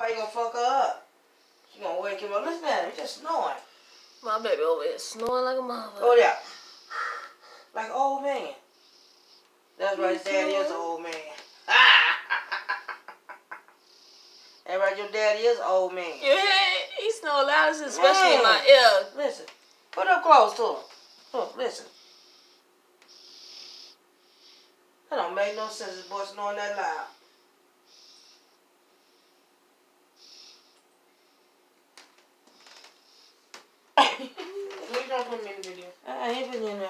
Why you gonna fuck her up? She gonna wake him up. Listen at him, he just snoring. My baby over here snoring like a motherfucker. Oh yeah. Like an old man. That's right, his daddy is an old man. That's right, your daddy is an old man. Yeah, he snore loud, especially in my ear. Listen, put up close to him. Look, listen. That don't make no sense, this boy snoring that loud. You don't put me in the video. I ain't putting you in there.